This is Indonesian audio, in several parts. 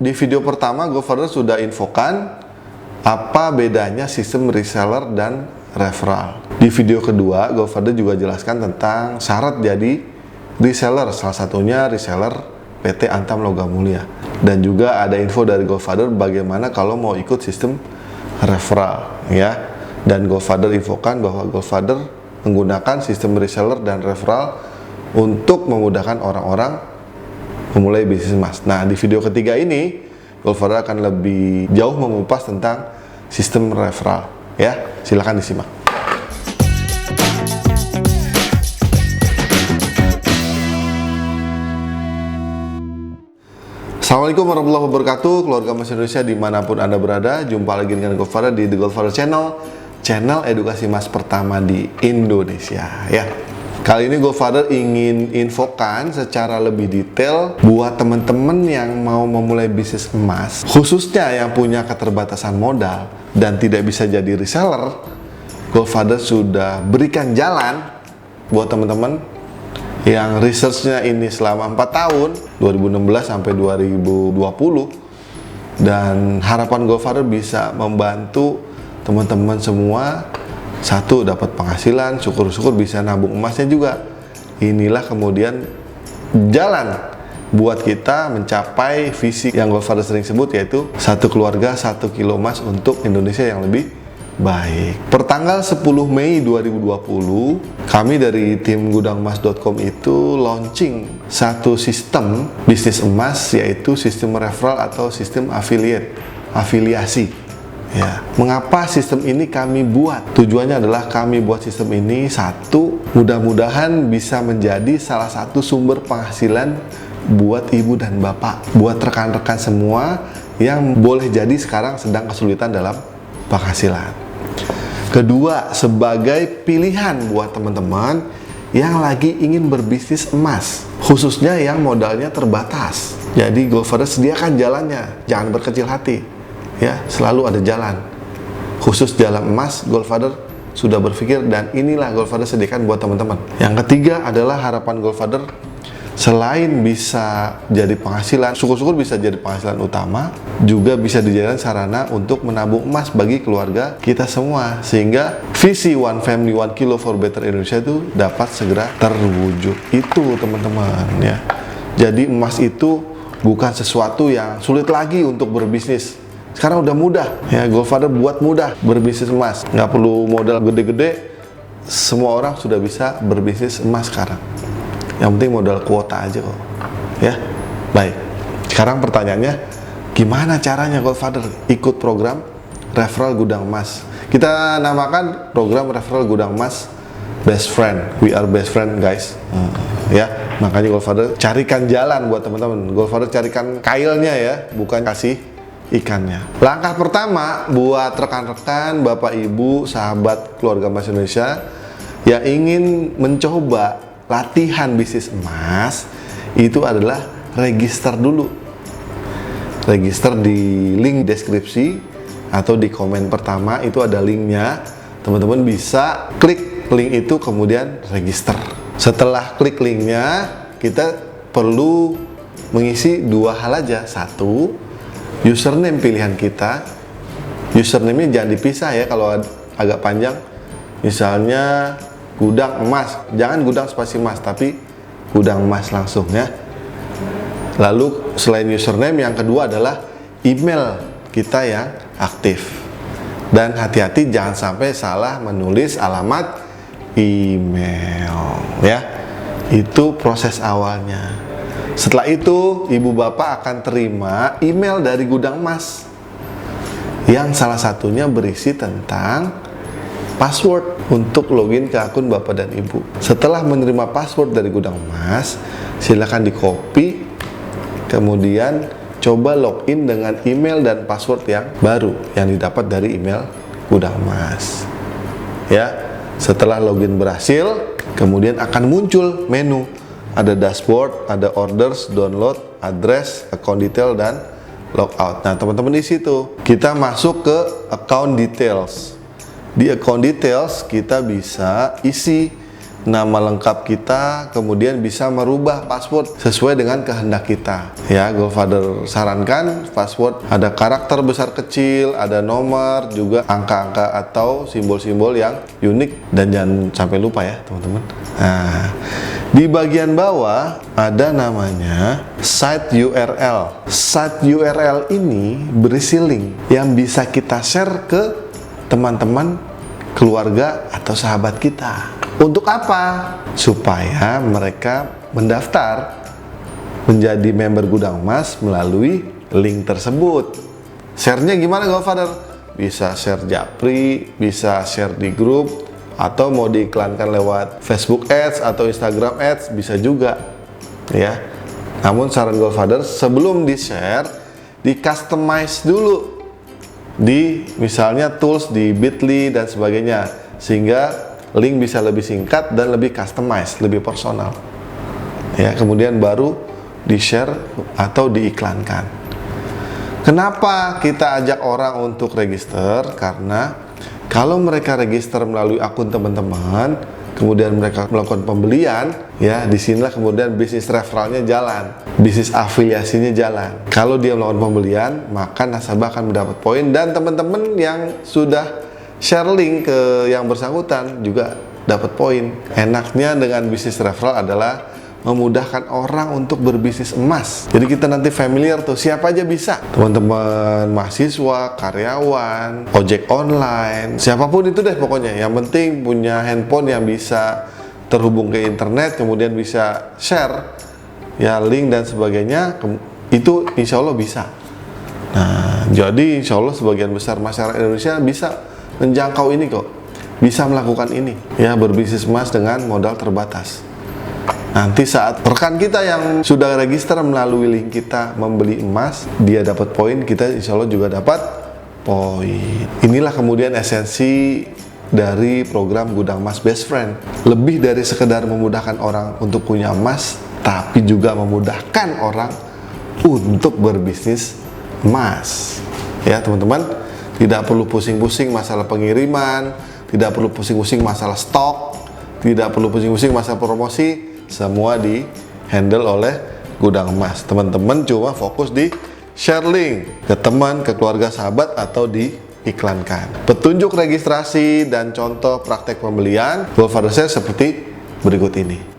di video pertama GoFurther sudah infokan apa bedanya sistem reseller dan referral. Di video kedua GoFurther juga jelaskan tentang syarat jadi reseller, salah satunya reseller PT Antam Logam Mulia. Dan juga ada info dari GoFurther bagaimana kalau mau ikut sistem referral ya. Dan GoFurther infokan bahwa GoFurther menggunakan sistem reseller dan referral untuk memudahkan orang-orang memulai bisnis emas. Nah, di video ketiga ini GoFurther akan lebih jauh mengupas tentang sistem referral ya. Silakan disimak. Assalamualaikum warahmatullahi wabarakatuh, keluarga emas Indonesia dimanapun Anda berada. Jumpa lagi dengan GoFurther di The GoFurther Channel, channel edukasi emas pertama di Indonesia ya. Kali ini GoFurther ingin infokan secara lebih detail buat teman-teman yang mau memulai bisnis emas, khususnya yang punya keterbatasan modal dan tidak bisa jadi reseller. GoFurther sudah berikan jalan buat teman-teman yang researchnya ini selama 4 tahun, 2016 sampai 2020, dan harapan GoFurther bisa membantu teman-teman semua. Satu, dapat penghasilan, syukur-syukur bisa nabung emasnya juga. Inilah kemudian jalan buat kita mencapai visi yang GoFurther sering sebut, yaitu satu keluarga 1 kilo emas untuk Indonesia yang lebih baik. Pertanggal 10 Mei 2020, kami dari tim gudangmas.com itu launching satu sistem bisnis emas, yaitu sistem referral atau sistem afiliasi. Ya, mengapa sistem ini kami buat? Tujuannya adalah kami buat sistem ini, satu, mudah-mudahan bisa menjadi salah satu sumber penghasilan buat ibu dan bapak, buat rekan-rekan semua yang boleh jadi sekarang sedang kesulitan dalam penghasilan. Kedua, sebagai pilihan buat teman-teman yang lagi ingin berbisnis emas, khususnya yang modalnya terbatas. Jadi GoFurther sediakan jalannya, jangan berkecil hati. Ya, selalu ada jalan. Khusus jalan emas, GoFurther sudah berpikir, dan inilah GoFurther sediakan buat teman-teman. Yang ketiga adalah harapan GoFurther, selain bisa jadi penghasilan, syukur-syukur bisa jadi penghasilan utama, juga bisa dijadikan sarana untuk menabung emas bagi keluarga kita semua, sehingga visi One Family One Kilo for Better Indonesia itu dapat segera terwujud. Itu teman-teman ya. Jadi emas itu bukan sesuatu yang sulit lagi untuk berbisnis. Sekarang udah mudah ya, GoFurther buat mudah berbisnis emas, nggak perlu modal gede-gede. Semua orang sudah bisa berbisnis emas sekarang. Yang penting modal kuota aja kok ya. Baik, sekarang pertanyaannya, gimana caranya GoFurther ikut program referral gudang emas? Kita namakan program referral gudang emas Best Friend. We are best friend guys ya. Makanya GoFurther carikan jalan buat teman-teman. GoFurther carikan kailnya ya, bukan kasih ikannya. Langkah pertama buat rekan-rekan, bapak ibu, sahabat keluarga emas Indonesia yang ingin mencoba latihan bisnis emas, itu adalah register dulu. Register di link deskripsi atau di komen pertama itu ada linknya. Teman-teman bisa klik link itu kemudian register. Setelah klik linknya, kita perlu mengisi 2 hal aja. Satu, username pilihan kita. Username-nya jangan dipisah ya, kalau agak panjang. Misalnya gudang emas, jangan gudang spasi emas, tapi gudang emas langsung ya. Lalu selain username, yang kedua adalah email kita yang aktif. Dan hati-hati jangan sampai salah menulis alamat email ya. Itu proses awalnya. Setelah itu, ibu bapak akan terima email dari gudang emas yang salah satunya berisi tentang password untuk login ke akun bapak dan ibu. Setelah menerima password dari gudang emas, silakan di copy, kemudian coba login dengan email dan password yang baru yang didapat dari email gudang emas. Ya, setelah login berhasil, kemudian akan muncul menu. Ada dashboard, ada orders, download, address, account detail, dan logout. Nah, teman-teman, di situ kita masuk ke account details. Di account details kita bisa isi nama lengkap kita, kemudian bisa merubah password sesuai dengan kehendak kita. Ya, Goldfather sarankan password ada karakter besar kecil, ada nomor, juga angka-angka atau simbol-simbol yang unik, dan jangan sampai lupa ya teman-teman. Nah, di bagian bawah ada namanya site URL. Site URL ini berisi link yang bisa kita share ke teman-teman, keluarga, atau sahabat kita. Untuk apa? Supaya mereka mendaftar menjadi member Gudang Emas melalui link tersebut. Share-nya gimana Goldfather? Bisa share japri, bisa share di grup, atau mau diiklankan lewat Facebook Ads atau Instagram Ads, bisa juga ya. Namun saran Goldfather, sebelum di-share, di-customize dulu di misalnya tools di Bitly dan sebagainya, sehingga link bisa lebih singkat dan lebih customized, lebih personal ya. Kemudian baru di-share atau diiklankan. Kenapa kita ajak orang untuk register? Karena kalau mereka register melalui akun teman-teman, kemudian mereka melakukan pembelian, ya disinilah kemudian bisnis referralnya jalan, bisnis afiliasinya jalan. Kalau dia melakukan pembelian, maka nasabah akan mendapat poin, dan teman-teman yang sudah share link ke yang bersangkutan juga dapat poin. Enaknya dengan bisnis referral adalah memudahkan orang untuk berbisnis emas. Jadi kita nanti familiar tuh, siapa aja bisa. Teman-teman mahasiswa, karyawan, ojek online, siapapun itu deh pokoknya. Yang penting punya handphone yang bisa terhubung ke internet, kemudian bisa share ya link dan sebagainya, itu insya Allah bisa. Nah, jadi insya Allah sebagian besar masyarakat Indonesia bisa menjangkau ini kok, bisa melakukan ini ya, berbisnis emas dengan modal terbatas. Nanti saat rekan kita yang sudah register melalui link kita membeli emas, dia dapat poin, kita insya Allah juga dapat poin. Inilah kemudian esensi dari program Gudang Emas Best Friend. Lebih dari sekedar memudahkan orang untuk punya emas, tapi juga memudahkan orang untuk berbisnis emas ya teman-teman. Tidak perlu pusing-pusing masalah pengiriman, tidak perlu pusing-pusing masalah stok, tidak perlu pusing-pusing masalah promosi, semua di handle oleh Gudang Emas. Teman-teman cuma fokus di share link ke teman, ke keluarga, sahabat, atau diiklankan. Petunjuk registrasi dan contoh praktek pembelian Goldfather share seperti berikut ini.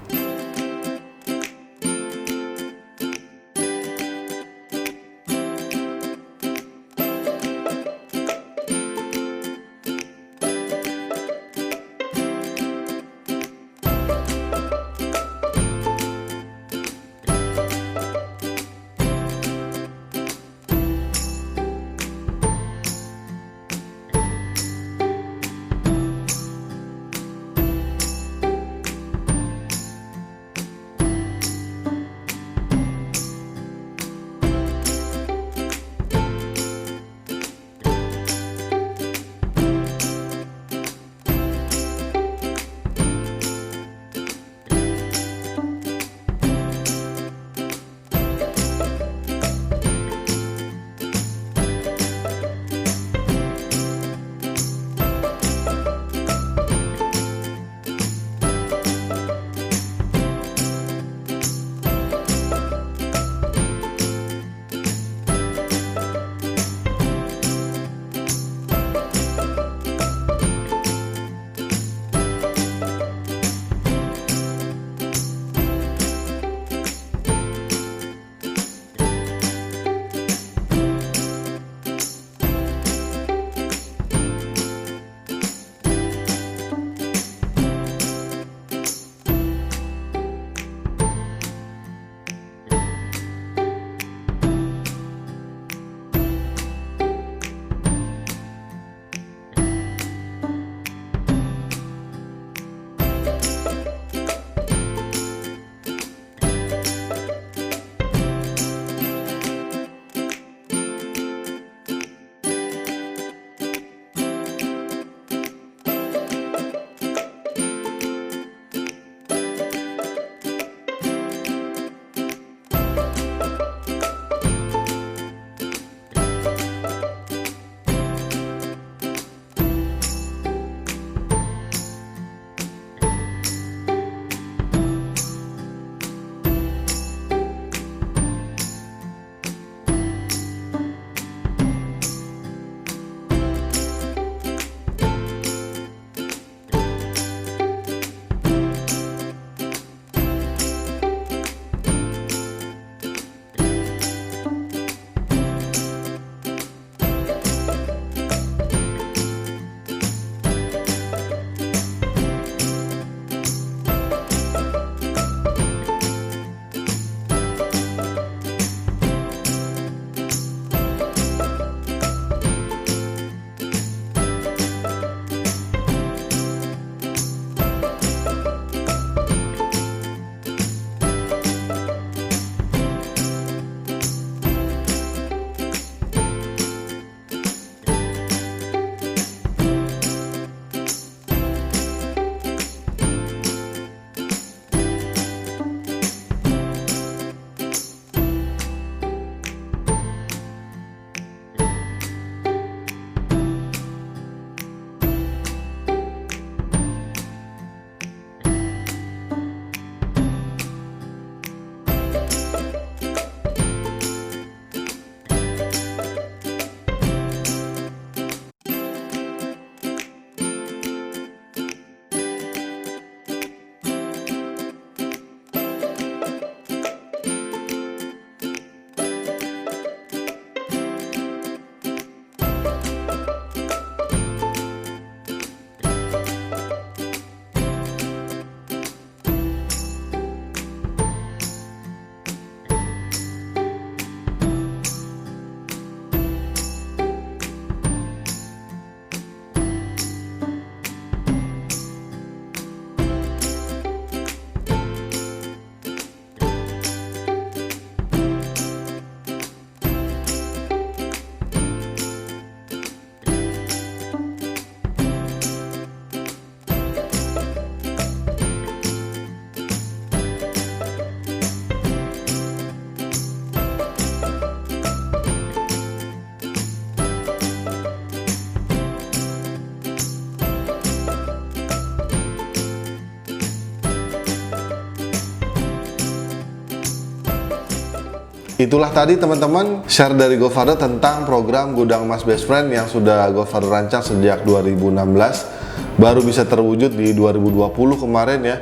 itulah tadi teman-teman share dari Gofather tentang program Gudang Emas Best Friend yang sudah Gofather rancang sejak 2016, baru bisa terwujud di 2020 kemarin ya.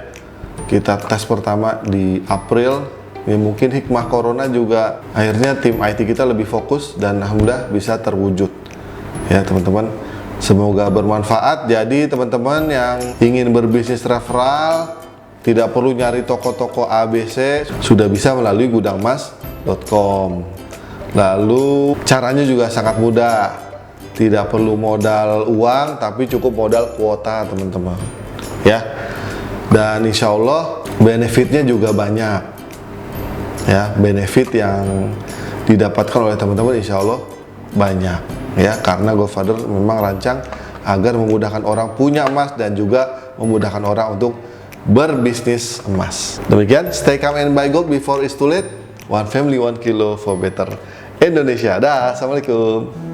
Kita tes pertama di April. Ya, mungkin hikmah corona juga akhirnya tim IT kita lebih fokus dan alhamdulillah bisa terwujud ya teman-teman. Semoga bermanfaat. Jadi teman-teman yang ingin berbisnis referral tidak perlu nyari toko-toko ABC, sudah bisa melalui gudangmas.com. Lalu caranya juga sangat mudah, tidak perlu modal uang tapi cukup modal kuota teman-teman ya. Dan insya Allah benefitnya juga banyak ya, benefit yang didapatkan oleh teman-teman insya Allah banyak ya, karena Gofather memang rancang agar memudahkan orang punya emas dan juga memudahkan orang untuk berbisnis emas. Demikian, stay calm and buy gold before it's too late. One family, one kilo for better Indonesia. Dah, assalamualaikum.